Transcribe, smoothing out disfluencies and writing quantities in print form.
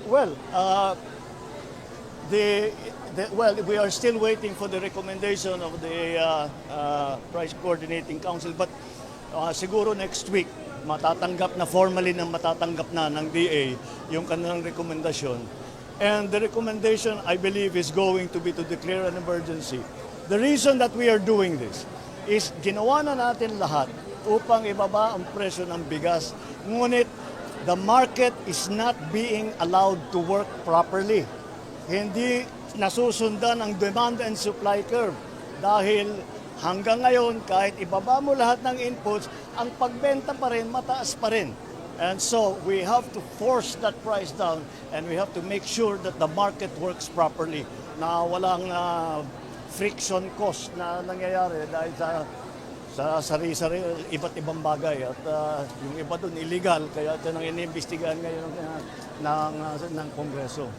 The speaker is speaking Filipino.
Well, we are still waiting for the recommendation of the Price Coordinating Council, but siguro next week matatanggap na formally matatanggap na ng DA yung kanilang rekomendasyon. And the recommendation, I believe, is going to be to declare an emergency. The reason that we are doing this is ginawa na natin lahat upang ibaba ang presyo ng bigas. Ngunit the market is not being allowed to work properly. Hindi nasusundan ang demand and supply curve dahil hanggang ngayon kahit ibaba mo lahat ng inputs, ang pagbenta pa rin, mataas pa rin. And so we have to force that price down and we have to make sure that the market works properly, na walang friction cost na nangyayari dahil sa sari-sari iba't ibang bagay at yung iba doon illegal, kaya ito nang iniimbestigahan ngayon ng Kongreso.